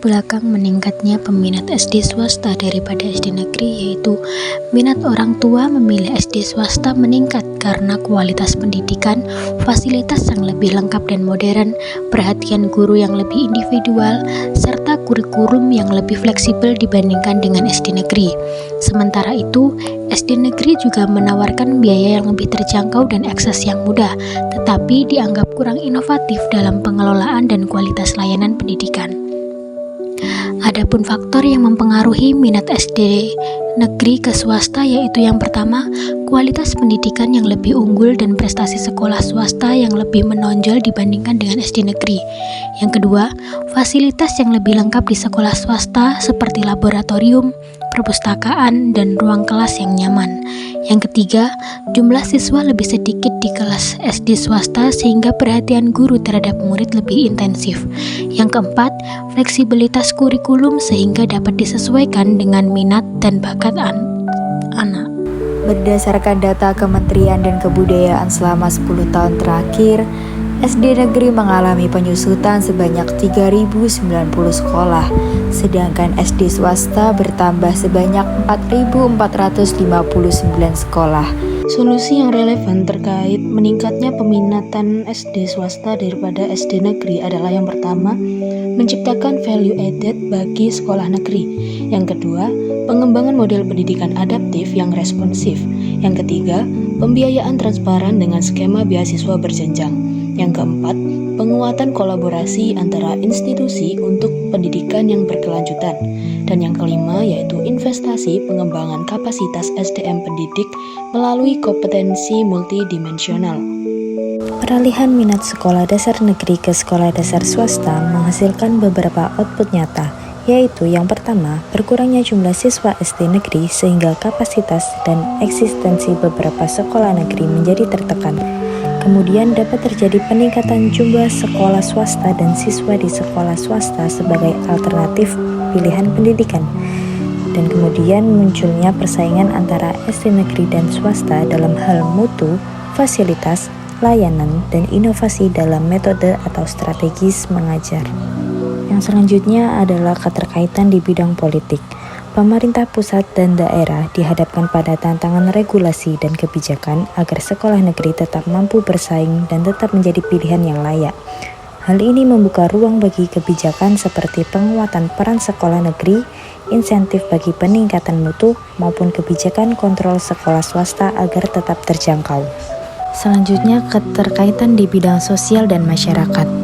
belakang meningkatnya peminat SD swasta daripada SD negeri, yaitu minat orang tua memilih SD swasta meningkat karena kualitas pendidikan, fasilitas yang lebih lengkap dan modern, perhatian guru yang lebih individual, serta kurikulum yang lebih fleksibel dibandingkan dengan SD negeri. Sementara itu, SD negeri juga menawarkan biaya yang lebih terjangkau dan akses yang mudah, tetapi dianggap kurang inovatif dalam pengelolaan dan kualitas layanan pendidikan. Adapun faktor yang mempengaruhi minat SD negeri ke swasta, yaitu yang pertama, kualitas pendidikan yang lebih unggul dan prestasi sekolah swasta yang lebih menonjol dibandingkan dengan SD negeri. Yang kedua, fasilitas yang lebih lengkap di sekolah swasta seperti laboratorium, perpustakaan, dan ruang kelas yang nyaman. Yang ketiga, jumlah siswa lebih sedikit di kelas SD swasta sehingga perhatian guru terhadap murid lebih intensif. Yang keempat, fleksibilitas kurikulum sehingga dapat disesuaikan dengan minat dan bakat anak. Berdasarkan data Kementerian dan Kebudayaan selama 10 tahun terakhir, SD negeri mengalami penyusutan sebanyak 3.090 sekolah, sedangkan SD swasta bertambah sebanyak 4.459 sekolah. Solusi yang relevan terkait meningkatnya peminatan SD swasta daripada SD negeri adalah yang pertama, menciptakan value added bagi sekolah negeri. Yang kedua, pengembangan model pendidikan adaptif yang responsif. Yang ketiga, pembiayaan transparan dengan skema beasiswa berjenjang. Yang keempat, penguatan kolaborasi antara institusi untuk pendidikan yang berkelanjutan. Dan yang kelima yaitu investasi pengembangan kapasitas SDM pendidik melalui kompetensi multidimensional. Peralihan minat sekolah dasar negeri ke sekolah dasar swasta menghasilkan beberapa output nyata, yaitu yang pertama, berkurangnya jumlah siswa SD negeri sehingga kapasitas dan eksistensi beberapa sekolah negeri menjadi tertekan. Kemudian dapat terjadi peningkatan jumlah sekolah swasta dan siswa di sekolah swasta sebagai alternatif pilihan pendidikan. Dan kemudian munculnya persaingan antara SD negeri dan swasta dalam hal mutu, fasilitas, layanan, dan inovasi dalam metode atau strategis mengajar. Yang selanjutnya adalah keterkaitan di bidang politik. Pemerintah pusat dan daerah dihadapkan pada tantangan regulasi dan kebijakan agar sekolah negeri tetap mampu bersaing dan tetap menjadi pilihan yang layak. Hal ini membuka ruang bagi kebijakan seperti penguatan peran sekolah negeri, insentif bagi peningkatan mutu, maupun kebijakan kontrol sekolah swasta agar tetap terjangkau. Selanjutnya, keterkaitan di bidang sosial dan masyarakat.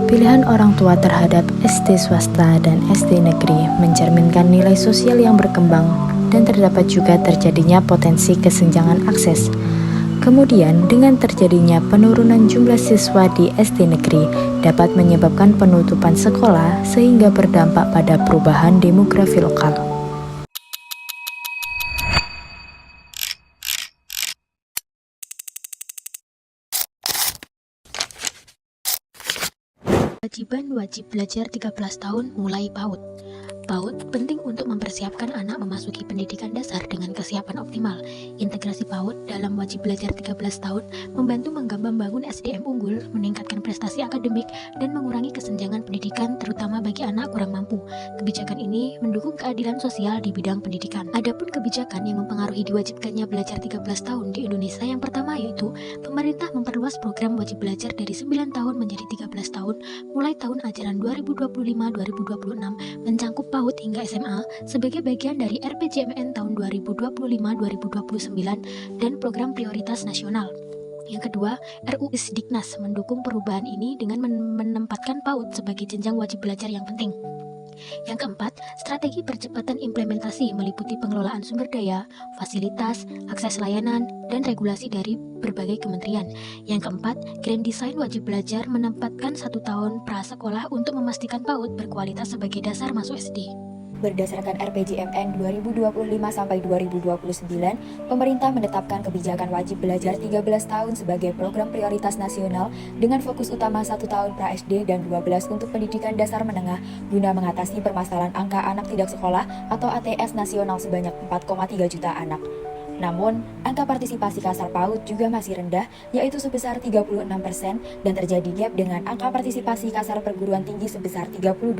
Pilihan orang tua terhadap SD swasta dan SD negeri mencerminkan nilai sosial yang berkembang dan terdapat juga terjadinya potensi kesenjangan akses. Kemudian, dengan terjadinya penurunan jumlah siswa di SD negeri dapat menyebabkan penutupan sekolah sehingga berdampak pada perubahan demografi lokal. Kewajiban wajib belajar 13 tahun mulai PAUD. PAUD penting untuk mempersiapkan anak memasuki pendidikan dasar dengan kesiapan optimal. Integrasi PAUD dalam wajib belajar 13 tahun membantu membangun SDM unggul, meningkatkan prestasi akademik, dan mengurangi kesenjangan pendidikan terutama bagi anak kurang mampu. Kebijakan ini mendukung keadilan sosial di bidang pendidikan. Adapun kebijakan yang mempengaruhi diwajibkannya belajar 13 tahun di Indonesia yang pertama yaitu pemerintah memperluas program wajib belajar dari 9 tahun menjadi 13 tahun mulai tahun ajaran 2025-2026 mencangkup PAUD hingga SMA sebagai bagian dari RPJMN tahun 2025-2029 dan program prioritas nasional. Yang kedua, RUU Isdiknas mendukung perubahan ini dengan menempatkan PAUD sebagai jenjang wajib belajar yang penting. Yang keempat, strategi percepatan implementasi meliputi pengelolaan sumber daya, fasilitas, akses layanan, dan regulasi dari berbagai kementerian. Yang keempat, Grand Design wajib belajar menempatkan 1 tahun prasekolah untuk memastikan PAUD berkualitas sebagai dasar masuk SD. Berdasarkan RPJMN 2025-2029, pemerintah menetapkan kebijakan wajib belajar 13 tahun sebagai program prioritas nasional dengan fokus utama 1 tahun pra-SD dan 12 untuk pendidikan dasar menengah guna mengatasi permasalahan angka anak tidak sekolah atau ATS nasional sebanyak 4,3 juta anak. Namun, angka partisipasi kasar PAUD juga masih rendah, yaitu sebesar 36%, dan terjadi gap dengan angka partisipasi kasar perguruan tinggi sebesar 32%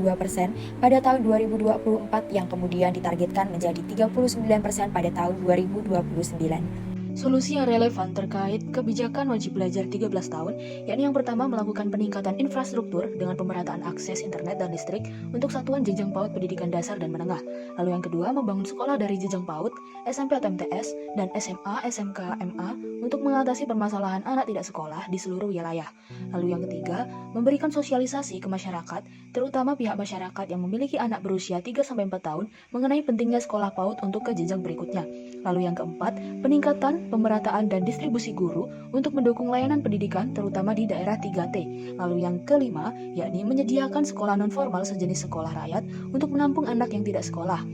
pada tahun 2024 yang kemudian ditargetkan menjadi 39% pada tahun 2029. Solusi yang relevan terkait kebijakan wajib belajar 13 tahun, yakni yang pertama melakukan peningkatan infrastruktur dengan pemerataan akses internet dan listrik untuk satuan jenjang PAUD pendidikan dasar dan menengah. Lalu yang kedua, membangun sekolah dari jenjang PAUD, SMP atau MTS, dan SMA, SMK, MA untuk mengatasi permasalahan anak tidak sekolah di seluruh wilayah. Lalu yang ketiga, memberikan sosialisasi ke masyarakat, terutama pihak masyarakat yang memiliki anak berusia 3-4 tahun mengenai pentingnya sekolah PAUD untuk ke jenjang berikutnya. Lalu yang keempat, peningkatan pemerataan dan distribusi guru untuk mendukung layanan pendidikan terutama di daerah 3T. Lalu yang kelima, yakni menyediakan sekolah non-formal sejenis sekolah rakyat untuk menampung anak yang tidak sekolah.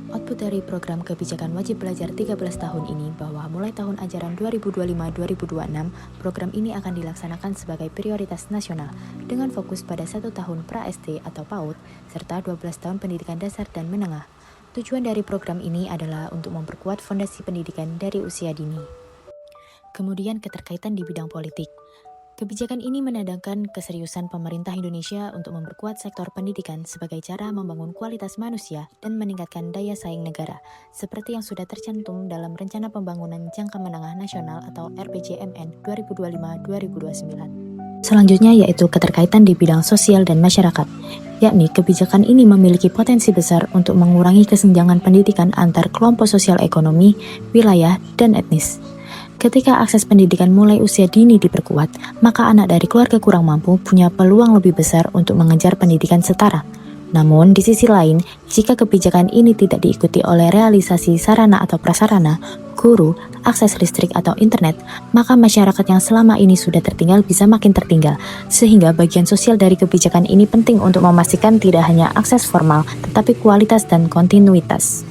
Output dari program kebijakan wajib belajar 13 tahun ini bahwa mulai tahun ajaran 2025-2026, program ini akan dilaksanakan sebagai prioritas nasional dengan fokus pada 1 tahun pra-SD atau PAUD serta 12 tahun pendidikan dasar dan menengah. Tujuan dari program ini adalah untuk memperkuat fondasi pendidikan dari usia dini. Kemudian keterkaitan di bidang politik. Kebijakan ini menandakan keseriusan pemerintah Indonesia untuk memperkuat sektor pendidikan sebagai cara membangun kualitas manusia dan meningkatkan daya saing negara, seperti yang sudah tercantum dalam Rencana Pembangunan Jangka Menengah Nasional atau RPJMN 2025-2029. Selanjutnya yaitu keterkaitan di bidang sosial dan masyarakat, yakni kebijakan ini memiliki potensi besar untuk mengurangi kesenjangan pendidikan antar kelompok sosial ekonomi, wilayah, dan etnis. Ketika akses pendidikan mulai usia dini diperkuat, maka anak dari keluarga kurang mampu punya peluang lebih besar untuk mengejar pendidikan setara. Namun, di sisi lain, jika kebijakan ini tidak diikuti oleh realisasi sarana atau prasarana, guru, akses listrik atau internet, maka masyarakat yang selama ini sudah tertinggal bisa makin tertinggal, sehingga bagian sosial dari kebijakan ini penting untuk memastikan tidak hanya akses formal, tetapi kualitas dan kontinuitas.